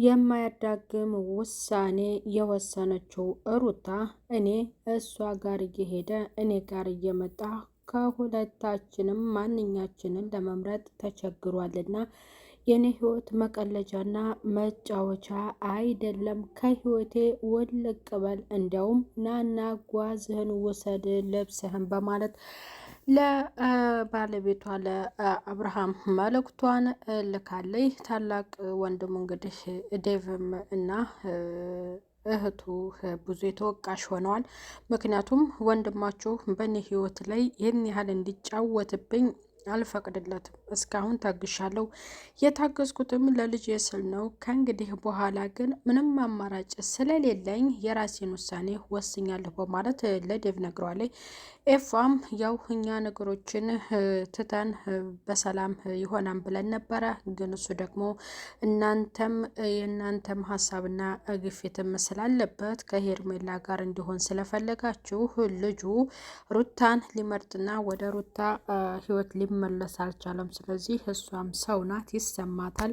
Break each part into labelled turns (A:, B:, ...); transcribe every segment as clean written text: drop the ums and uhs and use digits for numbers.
A: የማያዳግም ውሳኔ የወሰነችው ሩታ እኔ እሷ ጋር እየሄደ እኔ ጋር እየመጣ ከሁለታችንም ማንኛችንን ለመምረጥ ተቸግሯልና የኔ ህይወት መቀለጃና መጫወቻ አይደለም። ከህይወቴ ውልቅ በል፣ እንዲያውም ናና ጓዝህን ውሰድ ልብስህን በማለት ለባለቤቷ ለአብርሃም መልእክቷን ልካለይ። ታላቅ ወንድሙ እንግዲህ ዴቭም እና እህቱ ብዙ ተወቃሽ ሆነዋል። ምክንያቱም ወንድማችሁ በእኔ ህይወት ላይ ይህን ያህል እንዲጫወትብኝ አልፈቅድለትም። እስካሁን ታግሻለሁ። የታገዝኩትም ለልጄ ስል ነው። ከእንግዲህ በኋላ ግን ምንም አማራጭ ስለሌለኝ የራሴን ውሳኔ ወስኛለሁ በማለት ለዴቭ ነግረዋለች። ኤፋም ያው እኛ ነገሮችን ትተን በሰላም ይሆናል ብለን ነበረ፣ ግን እሱ ደግሞ የእናንተም ሀሳብና ግፊትም ስላለበት ከሄርሜላ ጋር እንዲሆን ስለፈለጋችሁ ልጁ ሩታን ሊመርጥና ወደ ሩታ ህይወት ሊመለስ አልቻለም። ስለዚህ እሷም ሰው ናት፣ ይሰማታል።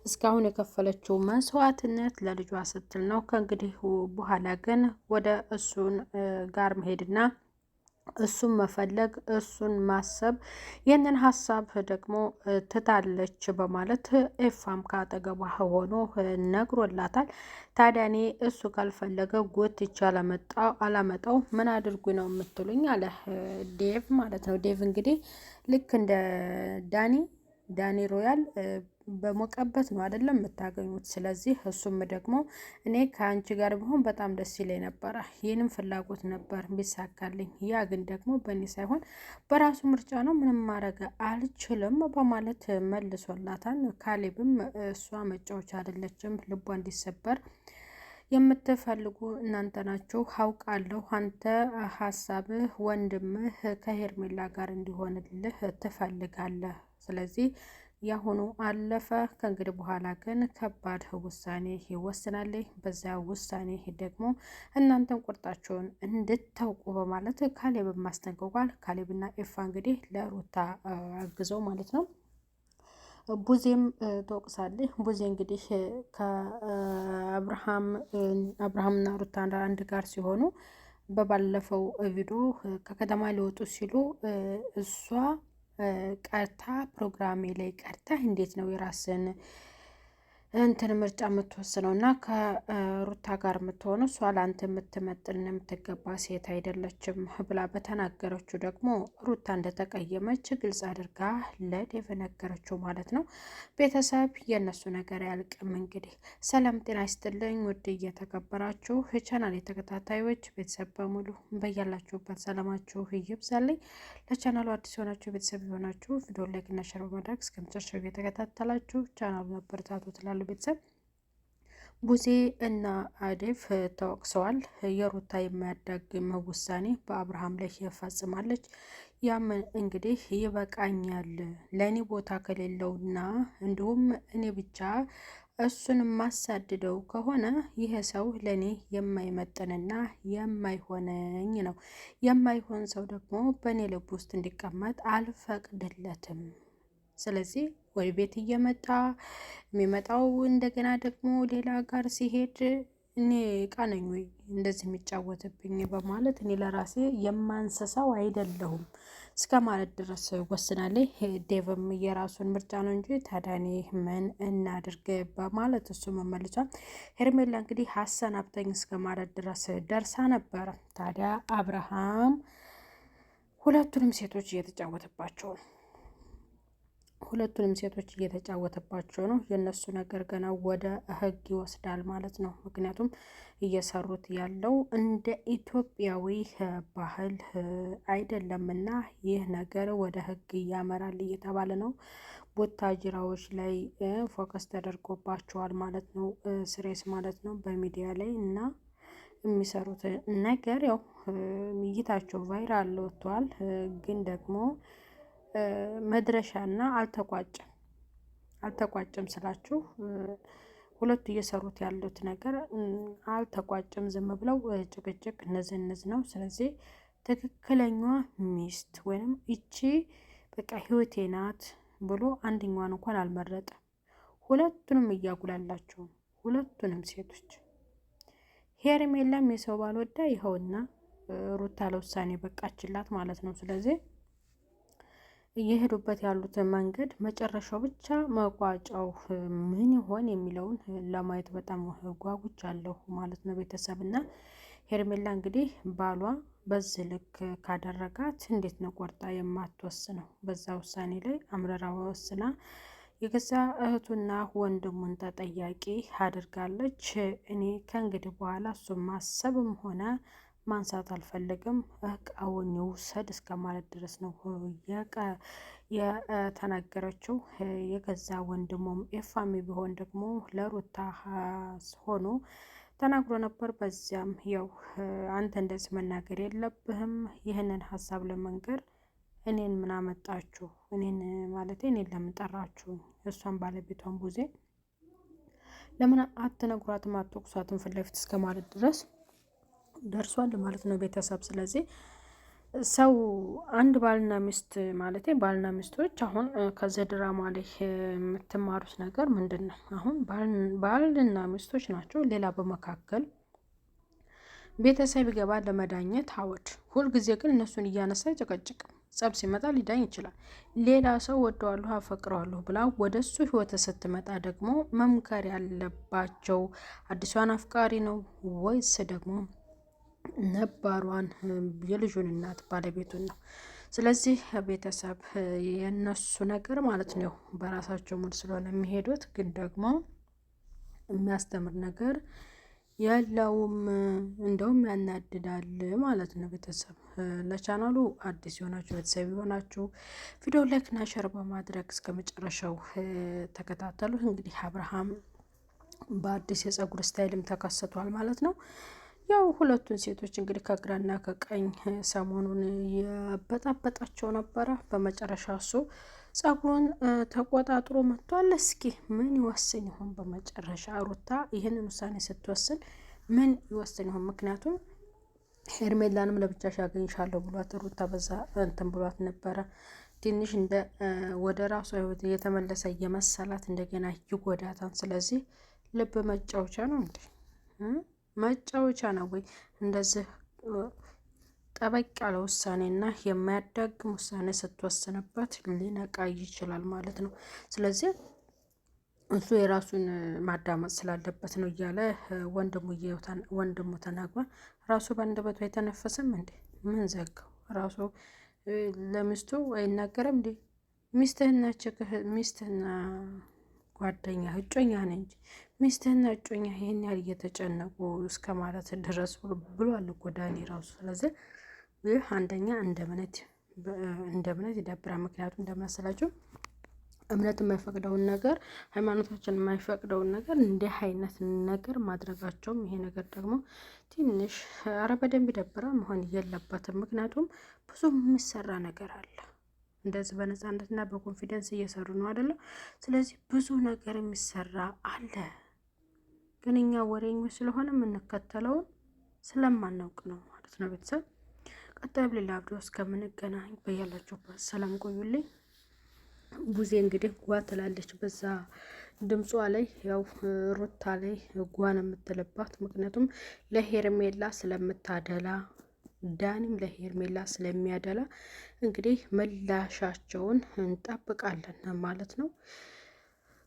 A: እስካሁን የከፈለችው መስዋዕትነት ለልጇ ስትል ነው። ከእንግዲህ በኋላ ግን ወደ እሱን ጋር መሄድና እሱን መፈለግ እሱን ማሰብ ይህንን ሀሳብ ደግሞ ትታለች በማለት ኤፋም ካጠገቧ ሆኖ ነግሮላታል። ታዲያ እኔ እሱ ካልፈለገ ጎትቼ አላመጣው ምን አድርጉ ነው የምትሉኝ? አለ ዴቭ ማለት ነው። ዴቭ እንግዲህ ልክ እንደ ዳኒ ሮያል በሞቀበት ነው አይደለም የምታገኙት። ስለዚህ እሱም ደግሞ እኔ ከአንቺ ጋር ቢሆን በጣም ደስ ይለኝ ነበረ፣ ይህንም ፍላጎት ነበር ቢሳካልኝ፣ ያ ግን ደግሞ በእኔ ሳይሆን በራሱ ምርጫ ነው፣ ምንም ማድረግ አልችልም በማለት መልሶላታል። ካሌብም እሷ መጫወቻ አይደለችም፣ ልቧ እንዲሰበር የምትፈልጉ እናንተ ናችሁ፣ አውቃለሁ። አንተ ሀሳብህ ወንድምህ ከሄርሜላ ጋር እንዲሆንልህ ትፈልጋለህ። ስለዚህ ያሁኑ አለፈ። ከእንግዲህ በኋላ ግን ከባድ ውሳኔ ይወስናለች። በዚያ ውሳኔ ደግሞ እናንተን ቁርጣቸውን እንድታውቁ በማለት ካሌብን ማስጠንቀቋል። ካሌብና ኤፋ እንግዲህ ለሩታ አግዘው ማለት ነው። ቡዜም ተወቅሳለች። ቡዜ እንግዲህ ከአብርሃምና ሩታ አንድ ጋር ሲሆኑ በባለፈው ቪዲዮ ከከተማ ሊወጡ ሲሉ እሷ ቀርታ ፕሮግራሜ ላይ ቀርታ እንዴት ነው የራስን እንትን ምርጫ የምትወስነው እና ከሩታ ጋር የምትሆነው እሷ ለአንተ የምትመጥን የምትገባ ሴት አይደለችም ብላ በተናገረችው ደግሞ ሩታ እንደተቀየመች ግልጽ አድርጋ ለዴቭ ነገረችው ማለት ነው። ቤተሰብ የእነሱ ነገር ያልቅም። እንግዲህ ሰላም ጤና ይስጥልኝ ውድ እየተከበራችሁ ቻናል የተከታታዮች ቤተሰብ በሙሉ በያላችሁበት ሰላማችሁ ይብዛልኝ። ለቻናሉ አዲስ የሆናችሁ ቤተሰብ የሆናችሁ ቪዲዮ ላይክ እና ሼር በማድረግ እስከ መጨረሻው እየተከታተላችሁ ቻናሉ አበረታቱ ትላሉ። ቤተሰብ ቡዜ እና ዴቭ ተወቅሰዋል። የሩታ የማያዳግም ውሳኔ በአብርሃም ላይ ይፈጽማለች። ያም እንግዲህ ይበቃኛል፣ ለእኔ ቦታ ከሌለውና እንዲሁም እኔ ብቻ እሱን ማሳድደው ከሆነ ይሄ ሰው ለእኔ የማይመጥንና የማይሆነኝ ነው። የማይሆን ሰው ደግሞ በእኔ ልብ ውስጥ እንዲቀመጥ አልፈቅድለትም። ስለዚህ ወደ ቤት እየመጣ የሚመጣው እንደገና ደግሞ ሌላ ጋር ሲሄድ እኔ እቃ ነኝ ወይ እንደዚህ የሚጫወትብኝ በማለት እኔ ለራሴ የማንሰሳው አይደለሁም እስከ ማለት ድረስ ወስናለች። ዴቭም የራሱን ምርጫ ነው እንጂ ታዲያ እኔ ምን እናድርግ በማለት እሱ መመልሷል። ሄርሜላ እንግዲህ አሰናብተኝ እስከ ማለት ድረስ ደርሳ ነበረ። ታዲያ አብርሃም ሁለቱንም ሴቶች እየተጫወተባቸው ነው። የእነሱ ነገር ገና ወደ ሕግ ይወስዳል ማለት ነው። ምክንያቱም እየሰሩት ያለው እንደ ኢትዮጵያዊ ባህል አይደለምና ይህ ነገር ወደ ሕግ ያመራል እየተባለ ነው። ቡታጅራዎች ላይ ፎከስ ተደርጎባቸዋል ማለት ነው። ስሬስ ማለት ነው በሚዲያ ላይ እና የሚሰሩት ነገር ያው እይታቸው ቫይራል ወጥቷል። ግን ደግሞ መድረሻና አልተቋጨም ስላችሁ ሁለቱ እየሰሩት ያሉት ነገር አልተቋጨም። ዝም ብለው ጭቅጭቅ ንዝንዝ ነው። ስለዚህ ትክክለኛዋ ሚስት ወይም ይቺ በቃ ህይወቴ ናት ብሎ አንደኛዋን እንኳን አልመረጠም። ሁለቱንም እያጉላላቸው ሁለቱንም ሴቶች። ሄርሜላም የሰው ባል ወዳ ይኸውና ሩታ ለውሳኔ በቃችላት ማለት ነው። ስለዚህ እየሄዱበት ያሉትን መንገድ መጨረሻው ብቻ መቋጫው ምን ይሆን የሚለውን ለማየት በጣም ጓጉቻለሁ ማለት ነው ቤተሰብ። እና ሄርሜላ እንግዲህ ባሏ በዚህ ልክ ካደረጋት እንዴት ነው ቆርጣ የማትወስነው? በዛ ውሳኔ ላይ አምረራ ወስና የገዛ እህቱና ወንድሙን ተጠያቂ አድርጋለች። እኔ ከእንግዲህ በኋላ እሱን ማሰብም ሆነ ማንሳት አልፈልግም፣ እቃውን ይውሰድ እስከ ማለት ድረስ ነው የተናገረችው። የገዛ ወንድሙም ኤፋሚ ቢሆን ደግሞ ለሩታ ሆኖ ተናግሮ ነበር። በዚያም ያው አንተ እንደዚህ መናገር የለብህም፣ ይህንን ሀሳብ ለመንገር እኔን ምን አመጣችሁ? እኔን ማለት እኔን ለምን ጠራችሁ? እሷን ባለቤቷን ቡዜ ለምን አትነግሯትም? አትወቅሷትም? ፊት ለፊት እስከ ማለት ድረስ ደርሷል ማለት ነው ቤተሰብ። ስለዚህ ሰው አንድ ባልና ሚስት ማለት ባልና ሚስቶች አሁን ከዚህ ድራማ ላይ የምትማሩት ነገር ምንድን ነው? አሁን ባልና ሚስቶች ናቸው። ሌላ በመካከል ቤተሰብ ይገባል ለመዳኘት አወድ። ሁልጊዜ ግን እነሱን እያነሳ አይጨቀጭቅም። ጸብ ሲመጣ ሊዳኝ ይችላል። ሌላ ሰው ወደዋለሁ አፈቅረዋለሁ ብላ ወደ እሱ ህይወት ስትመጣ ደግሞ መምከር ያለባቸው አዲሷን አፍቃሪ ነው ወይስ ደግሞ ነባሯን የልጁን እናት ባለቤቱን ነው? ስለዚህ ቤተሰብ የነሱ ነገር ማለት ነው በራሳቸው ሙድ ስለሆነ የሚሄዱት፣ ግን ደግሞ የሚያስተምር ነገር የለውም። እንደውም ያናድዳል ማለት ነው ቤተሰብ። ለቻናሉ አዲስ የሆናችሁ ቤተሰብ የሆናችሁ ቪዲዮ ላይክ እና ሸር በማድረግ እስከ መጨረሻው ተከታተሉት። እንግዲህ አብርሃም በአዲስ የጸጉር ስታይልም ተከስቷል ማለት ነው። ያው ሁለቱን ሴቶች እንግዲህ ከግራና ከቀኝ ሰሞኑን የበጣበጣቸው ነበረ። በመጨረሻ እሱ ጸጉሩን ተቆጣጥሮ መጥቷል። እስኪ ምን ይወስን ይሆን በመጨረሻ? ሩታ ይህንን ውሳኔ ስትወስን ምን ይወስን ይሆን? ምክንያቱም ሄርሜላንም ለብቻሽ ያገኝሻለሁ ብሏት ሩታ በዛ እንትን ብሏት ነበረ። ትንሽ እንደ ወደ ራሷ ህይወት እየተመለሰ እየመሰላት እንደገና ይጎዳታል። ስለዚህ ልብ መጫወቻ ነው እንዴ? መጫወቻ ነው ወይ? እንደዚህ ጠበቅ ያለ ውሳኔና የማያዳግም ውሳኔ ስትወስንበት ሊነቃ ይችላል ማለት ነው። ስለዚህ እሱ የራሱን ማዳመጥ ስላለበት ነው እያለ ወንድሙ ተናግሯል። ራሱ በአንደበቱ አይተነፈስም እንዴ? ምን ዘጋው? ራሱ ለሚስቱ አይናገርም እንዴ? ሚስትህና ጓደኛ እጮኛ ነ እንጂ ሚስትህና እጮኛ ይህን ያህል እየተጨነቁ እስከ ማለት ድረስ ብሏል እኮ ዳኒ ራሱ። ስለዚህ ይህ አንደኛ እንደ እምነት ይደብራል። ምክንያቱም እንደመሰላችሁ እምነት የማይፈቅደውን ነገር፣ ሃይማኖታችን የማይፈቅደውን ነገር እንዲህ አይነት ነገር ማድረጋቸውም ይሄ ነገር ደግሞ ትንሽ አረ በደንብ ይደብራል። መሆን የለበትም። ምክንያቱም ብዙ የሚሰራ ነገር አለ። እንደዚህ በነፃነትና በኮንፊደንስ እየሰሩ ነው አይደለም። ስለዚህ ብዙ ነገር የሚሰራ አለ። ግን እኛ ወሬኞች ስለሆነ የምንከተለውን ስለማናውቅ ነው ማለት ነው ቤተሰብ። ቀጣይ በሌላ ቪዲዮ እስከምንገናኝ በያላችሁበት ሰላም ቆዩልኝ። ቡዜ እንግዲህ ጓ ትላለች በዛ ድምጿ ላይ ያው ሩታ ላይ ጓን የምትልባት ምክንያቱም ለሄርሜላ ስለምታደላ ዳኒም ለሄርሜላ ስለሚያደላ እንግዲህ ምላሻቸውን እንጠብቃለን ማለት ነው።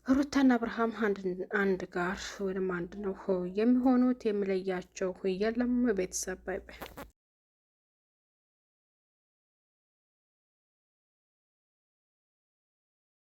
A: ሩታና አብርሃም አንድ ጋር ወይም አንድ ነው የሚሆኑት። የሚለያቸው የለም ቤተሰብ። ባይ ባይ።